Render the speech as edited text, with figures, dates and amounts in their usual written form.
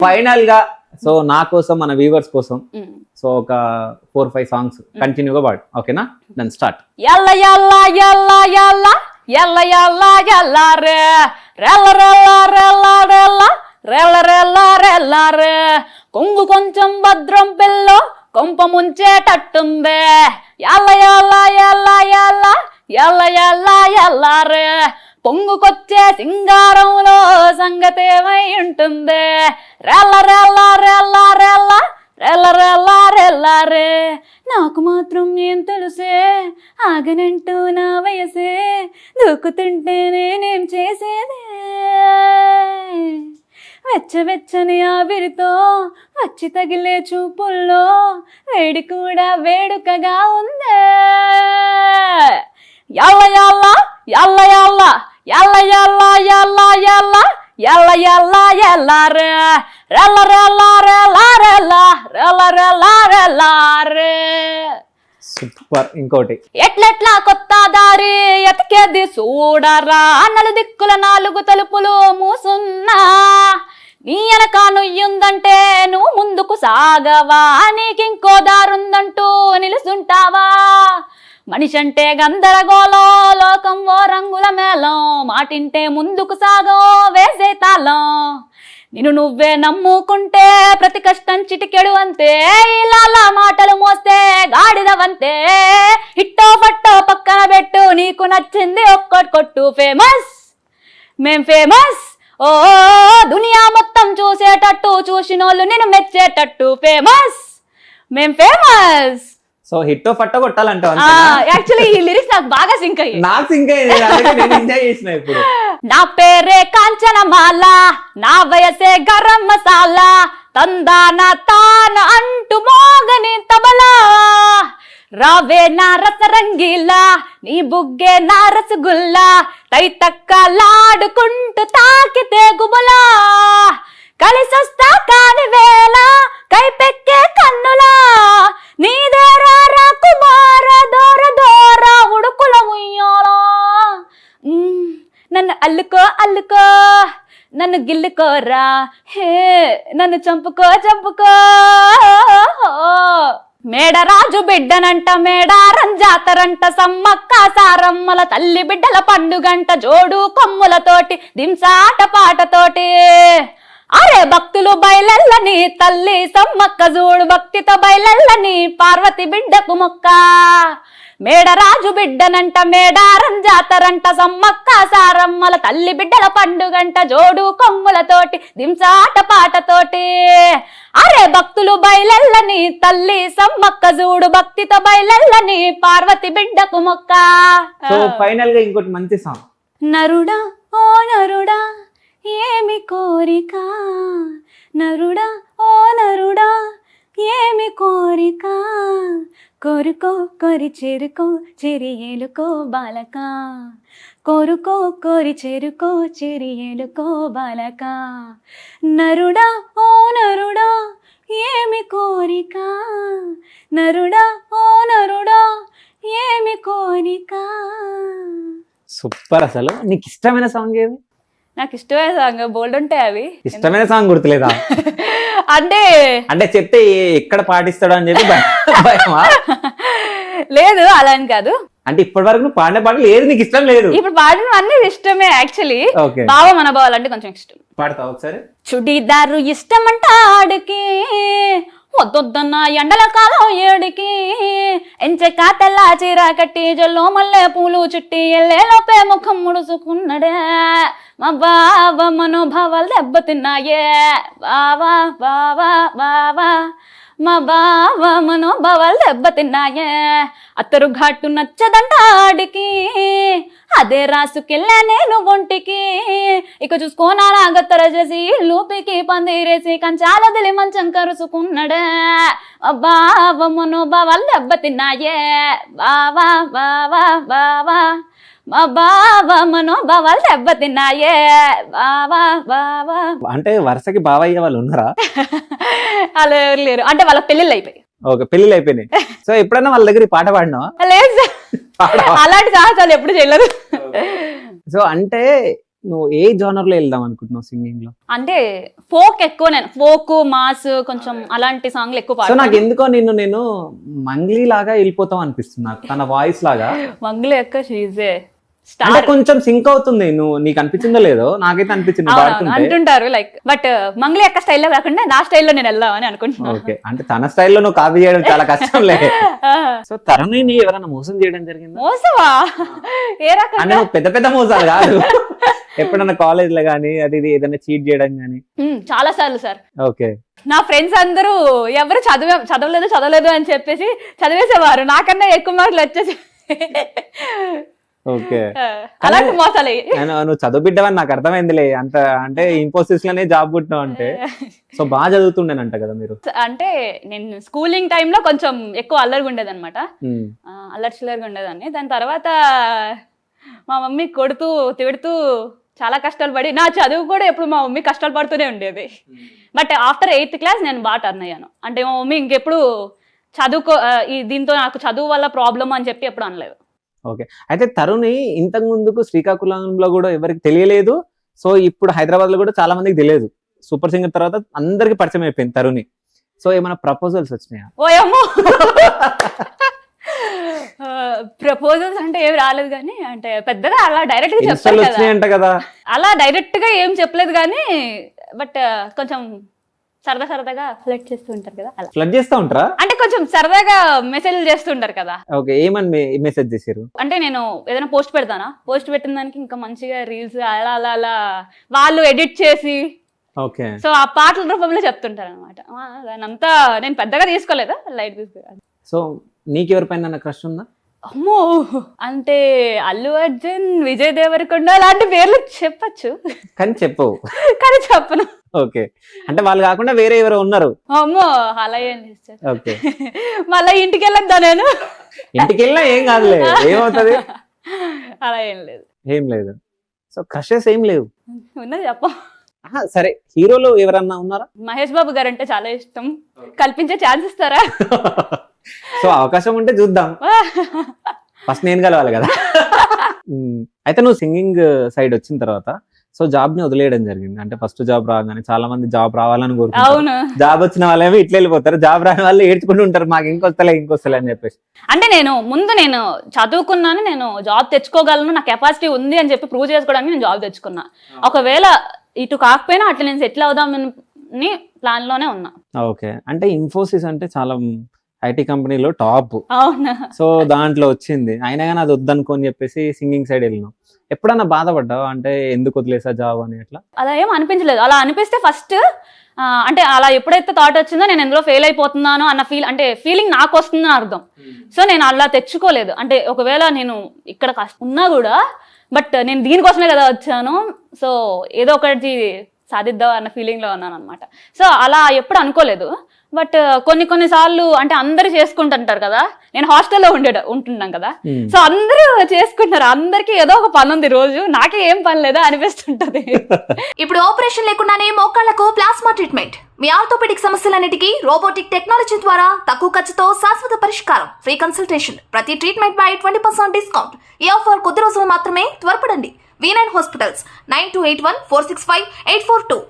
Final గా so నా కోసం మన వ్యూవర్స్ కోసం సో ఒక 4-5 సాంగ్స్ కంటిన్యూగా పాడు, ఓకేనా? Then start. ఎల్ల ఎల్ల ఎల్ల ఎల్ల ఎల్ల ఎల్ల ఎల్ల రే రెల్ల రెల్ల రెల్ల రెల్ల రెల్ల రెల్ల రెల్ల రే కొంగు కొంచెం భద్రం పిల్లో కొంప ముంచేటట్టుందే ఎల్ల ఎల్ల ఎల్ల ఎల్ల ఎల్ల ఎల్ల ఎల్ల రే పొంగుకొచ్చే సింగారంలో సంగతేమై ఉంటుంది రెల్ల రెల్ల రెల్ల రెల్ల రెల్ల రెల్ల రెల్ల రే నాకు మాత్రం ఏం తెలుసే ఆగనంటూ నా వయసే దూకుతుంటే నేనేం చేసేదే వెచ్చవెచ్చని ఆవిరితో వచ్చి తగిలే చూపుల్లో వేడి కూడా వేడుకగా ఉందే యల్ల యల్ల యల్ల యల్ల యల్ల యల్ల యల్ల యల్ల యల్ల యల్ల యల్ల రే రెల్ల రెల్ల రెల్ల రెల్ల రెల్ల రెల్ల రెల్ల రే. సూపర్. ఇంకోటి. ఎట్లెట్లా కొత్త దారి ఎతికేది చూడరా నలు దిక్కుల 4 తలుపులు మూసున్నా నీ వెనక నుయ్యుందంటే నువ్వు ముందుకు సాగవా నీకింకో దారుందంటూ నిలుసుంటావా మనిషంటే గందరగోళం లోకం ఓ రంగుల మేళం మాటింటే ముందుకు సాగో వేసే తాళం నిన్ను నువ్వే నమ్ముకుంటే ప్రతి కష్టం చిటికెడు అంతే ఇలా మాటలు మోస్తే గాడిదవంతే హిట్టో పట్టో పక్కన పెట్టు నీకు నచ్చింది ఒక్కటి కొట్టు ఫేమస్ మేం ఫేమస్ ఓ దునియా మొత్తం చూసేటట్టు చూసినోళ్ళు నేను మెచ్చేటట్టు ఫేమస్ మేం ఫేమస్. సో హిట్టో పట్టో కొట్టాలంటావు? యాక్చువల్లీ ఈ లిరిక్స్ నాకు బాగా సింక్ అయ్యాయి. నాకు సింక్ అయ్యింది, నేను ఎంజాయ్ చేసిన. ఇప్పుడు నా పేరే కాంచనమాల నా వయసే గరం మసాలా తందాన తాన అంటూ మోగని తబలా రావే నా రసరంగీలా నీ బుగ్గే నా రసగుల్లా తైతక్కలాడుకుంటూ తాకితే గుబలా కలిసొస్తా కాని వేళ కైపెక్కే కన్నులా నీదేరా కుమార దోర దోర ఉడుకుల ఉయ్యాలా నన్ను అల్లుకో అల్లుకో నన్ను గిల్లుకోరా హే నన్ను చంపుకో చంపుకో మేడరాజు బిడ్డనంట మేడారం జాతరంట సమ్మక్క సారమ్మల తల్లి బిడ్డల పండుగంట జోడు కొమ్ములతోటి దింసాట పాటతోటి అరే భక్తులు బయలెల్లని తల్లి సమ్మక్క జోడు భక్తితో బయలెల్లని పార్వతి బిడ్డకు మొక్క మేడరాజు బిడ్డనంట మేడారం జాతరంట సమ్మక్క సారమ్మల తల్లి బిడ్డల పండుగంట జోడు కొమ్ములతోటి దింసాట పాటతోటి అరే భక్తులు బయలెల్లని తల్లి సమ్మక్క జోడు భక్తితో బయలెల్లని పార్వతి బిడ్డకు మొక్క. సో ఫైనల్ గా ఇంకోటి మంచి సాంగ్. నరుడా ఓ నరుడా ఏమి కోరిక నరుడా ఓ నరుడా ఏమి కోరిక కోరుకో కోరి చేరుకో చెరి ఏలుకో బాలక కోరుకో కోరి చేరుకో చెరి ఏలుకో బాలక నరుడా ఓ నరుడా ఏమి కోరిక నరుడా ఓ నరుడా ఏమి కోరిక. సూపర్. అసలు నీకు ఇష్టమైన సాంగ్ ఏది? నాకు ఇష్టమైన సాంగ్ బోల్డ్ ఉంటాయి అవి. ఇష్టమైన సాంగ్ గుర్తులేదా? అంటే అంటే చెప్తే ఎక్కడ పాటిస్తాడు అని చెప్పి భయమా? లేదు అలా అని కాదు. అంటే ఇప్పటి వరకు నువ్వు పాడిన పాటలు ఏది నీకు ఇష్టం లేదు? ఇప్పుడు పాడిన అన్ని ఇష్టమే యాక్చువల్లీ. ఓకే. బావ మన బావాలంటే కొంచెం ఇష్టం. పాడతావు ఒకసారి? చుడీదారు ఇష్టమంట ఆడికి వద్దొద్దన్న ఎండల కాలం ఏడికి ఎంచెక్క తెల్ల చీర కట్టి జల్లో మల్లె పూలు చుట్టి ఎల్లేలోపే ముఖం ముడుచుకున్నాడే మా బావ మనోభావాలు దెబ్బతిన్నాయే బావా బావా బావా మా బావ మనోభావాలు దెబ్బతిన్నాయే అత్తరు ఘాటు నచ్చదంట ఆడికి అదే రాసుకెళ్ళా నేను ఒంటికి ఇక చూసుకోనా నాగత్తర చేసి లూపికి పందిరేసి కంచాల దిలి మంచం కరుసుకున్నాడే బావ మనోభావాలు దెబ్బతిన్నాయే బావా బావా బావా మా బావ మనోభావాలు దెబ్బతిన్నాయే బావా బావా. అంటే వరుసకి బావ అయ్యే వాళ్ళు ఉన్నారా? అలా ఎవరు లేరు, అంటే వాళ్ళ పెళ్ళిళ్ళు అయిపోయి. ఓకే, పెళ్ళిళ్ళు అయిపోయినాయి. సో ఎప్పుడైనా వాళ్ళ దగ్గర ఈ పాట పాడినావా? లేదు, అలాంటి సాహసాలు ఎప్పుడు చేయలేదు. సో అంటే నువ్వు ఏ జానర్ లో వెళ్దాం అనుకుంటున్నావు సింగింగ్ లో? అంటే ఫోక్ ఎక్కువ, నేను ఫోక్ మాస్ కొంచెం అలాంటి సాంగ్లు ఎక్కువ సో పాడతాను. నాకు ఎందుకో నేను మంగ్లీ లాగా వెళ్ళిపోతాం అనిపిస్తుంది నాకు, తన వాయిస్ లాగా. మంగ్లీ యొక్క షీజే అంటే స్టార్ కొంచెం సింక్ అవుతుంది. నీకు అనిపించిందో లేదో, నాకైతే అనిపించింది పాడుతుంటే. అంటుంటారు లైక్, బట్ మంగ్లీ యొక్క స్టైల్లో కాకుండా నా స్టైల్లో నేను వెళ్దామని అనుకుంటున్నాను. ఓకే, అంటే తన స్టైల్లో నువ్వు కాపీ చేయడం చాలా కష్టంలే. సో తరుణిని ఎవరైనా మోసం చేయడం జరిగిందా? మోసవా? ఏ అంటే రకంగా? నువ్వు పెద్ద పెద్ద మోసాలు కాదు, ఎప్పుడన్నా కాలేజ్ లో గానీ అది ఇది ఏదైనా చీట్ చేయడం గానీ? చాలా సార్లు సార్. ఓకే. నా ఫ్రెండ్స్ అందరూ ఎవరు చదవలేదు అని చెప్పేసి చదివేసేవారు, నాకన్నా ఎక్కువ మార్కులు వచ్చేసి. ఓకే. అలాంటి మోసాలు. నువ్వు చదువు బిడ్డవని నాకు అర్థమైందిలే. అంత అంటే ఇన్ఫోసిస్ లోనే జాబ్ పుట్టినావు అంటే, సో బాగా చదువుతుండేనంట కదా మీరు? అంటే నేను స్కూలింగ్ టైంలో కొంచెం ఎక్కువ అల్లరిగా ఉండేది అనమాట, అల్లరి చిల్లరిగా ఉండేదాన్ని. దాని తర్వాత మా మమ్మీ కొడుతూ తిడుతూ చాలా కష్టాలు పడి, నా చదువు కూడా ఎప్పుడు మా మమ్మీ కష్టాలు పడుతూనే ఉండేది. బట్ ఆఫ్టర్ 8th క్లాస్ నేను బాగా టర్న్ అయ్యాను. అంటే మా మమ్మీ ఇంకెప్పుడు దీంతో నాకు చదువు వల్ల ప్రాబ్లమ్ అని చెప్పి ఎప్పుడు అనలేదు. ఓకే. అయితే తరుణి ఇంతకు ముందుకు శ్రీకాకుళంలో కూడా ఎవరికి తెలియలేదు, సో ఇప్పుడు హైదరాబాద్ లో కూడా చాలా మందికి తెలియదు. సూపర్ సింగర్ తర్వాత అందరికి పరిచయం అయిపోయింది తరుణి. సో ఏమైనా ప్రపోజల్స్ వచ్చినాయా? ఓయమ్మో, ప్రపోజల్స్ అంటే ఏమి రాలేదు, కానీ అంటే పెద్దగా అలా డైరెక్ట్ గా చెప్పలేదు వచ్చినాయంట కదా. అలా డైరెక్ట్ గా ఏం చెప్పలేదు కానీ, బట్ కొంచెం సరదాగా ఫ్లడ్ చేస్తూ ఉంటారు కదా, అలా ఫ్లడ్ చేస్తూ ఉంటారా? అంటే కొంచెం సరదాగా మెసేజ్లు చేస్తుంటారు కదా. ఓకే, ఏమని మెసేజ్ చేశారు? అంటే నేను ఏదైనా పోస్ట్ పెడతానా, పోస్ట్ పెట్టిన దానికి ఇంకా మంచిగా రీల్స్ అలా అలా అలా వాళ్ళు ఎడిట్ చేసి, ఓకే, సో ఆ పాటల రూపంలో చెప్తుంటారు అనమాట. దాని అంతా నేను పెద్దగా తీసుకోలేదు, లైట్ తీసుకోలేదు. సో నీకు ఎవరిపైన క్రష్ ఉందా? అమ్మో, అంటే అల్లు అర్జున్, విజయ్ దేవరకొండ అలాంటి పేర్లు చెప్పచ్చు కానీ చెప్పవు. కానీ చెప్పను. ఓకే, అంటే వాళ్ళు కాకుండా వేరే ఎవరో ఉన్నారు? అమ్మో, అలా ఏం లేదు. ఓకే, మళ్ళీ ఇంటికి వెళ్ళొద్దా నేను? ఇంటికి వెళ్ళినా ఏం కాదులే, ఏమవుతుంది? అలా ఏం లేదు. ఏం లేదు. సో క్రషెస్ ఏం లేవు? ఉన్నది చెప్ప. సరే, హీరోలు ఎవరన్నా ఉన్నారా? మహేష్ బాబు గారు అంటే చాలా ఇష్టం, కల్పించే ఛాన్స్ ఇస్తారా? సో అవకాశం ఉంటే చూద్దాం, ఫస్ట్ నేను కలవాలి కదా. అయితే నువ్వు సింగింగ్ సైడ్ వచ్చిన తర్వాత సో జాబ్ ని వదిలేయడం జరిగింది. అంటే ఫస్ట్ జాబ్ రాగానే చాలా మంది జాబ్ రావాలని కోరుకుంటారు, జాబ్ వచ్చిన వాళ్ళేమో ఇట్లా వెళ్ళిపోతారు, జాబ్ రాని వాళ్ళు ఏడ్చుకుంటూ ఉంటారు, మాకు ఇంకొస్తలే అని చెప్పేసి. అంటే నేను చదువుకున్నాను, నేను జాబ్ తెచ్చుకోగలను, నా కెపాసిటీ ఉంది అని చెప్పి ప్రూవ్ చేసుకోవడానికి నేను జాబ్ తెచ్చుకున్నా. ఒకవేళ ఇటు కాకపోయినా అట్లా నేను సెటిల్ అవుదామని ప్లాన్ లోనే ఉన్నా. ఓకే, అంటే ఇన్ఫోసిస్ అంటే చాలా ఐటీ కంపెనీలో టాప్. అవునా? సో దాంట్లో వచ్చింది, అయినా కానీ అది వద్దనుకోని చెప్పేసి సింగింగ్ సైడ్ వెళ్ళినావు. ఎప్పుడన్నా బాధపడ్డావు అంటే ఎందుకు వదిలేసా జాబ్ అని? అట్లా అలా ఏం అనిపించలేదు. అలా అనిపిస్తే ఫస్ట్ అంటే అలా ఎప్పుడైతే థాట్ వచ్చిందో నేను ఎందులో ఫెయిల్ అయిపోతున్నాను అన్న ఫీలింగ్ నాకు వస్తుందని అర్థం. సో నేను అలా తెచ్చుకోలేదు. అంటే ఒకవేళ నేను ఇక్కడ ఉన్నా కూడా, బట్ నేను దీనికోసమే కదా వచ్చాను, సో ఏదో ఒకటి సాధిద్దాం అన్న ఫీలింగ్ లో ఉన్నాను అనమాట. సో అలా ఎప్పుడు అనుకోలేదు. బట్ కొన్ని సార్లు అంటే అందరు చేసుకుంటుంటారు కదా, నేను హాస్టల్లో ఉంటున్నాం కదా, సో అందరూ చేసుకుంటారు, అందరికి ఏదో ఒక పని ఉంది రోజు, నాకే ఏం పని లేదా అనిపిస్తుంటది. ఇప్పుడు ఆపరేషన్ లేకుండానే మోకాళ్లకు ప్లాస్మా ట్రీట్మెంట్, మీ ఆర్థోపెడిక్ సమస్యలన్నిటికీ రోబోటిక్ టెక్నాలజీ ద్వారా తక్కువ ఖర్చుతో శాశ్వత పరిష్కారం, ఫ్రీ కన్సల్టేషన్, ప్రతి ట్రీట్మెంట్ పై 20% డిస్కౌంట్. ఈ ఆఫర్ కొద్ది రోజులు మాత్రమే, త్వరపడండి. V9 hospitals 9281465842.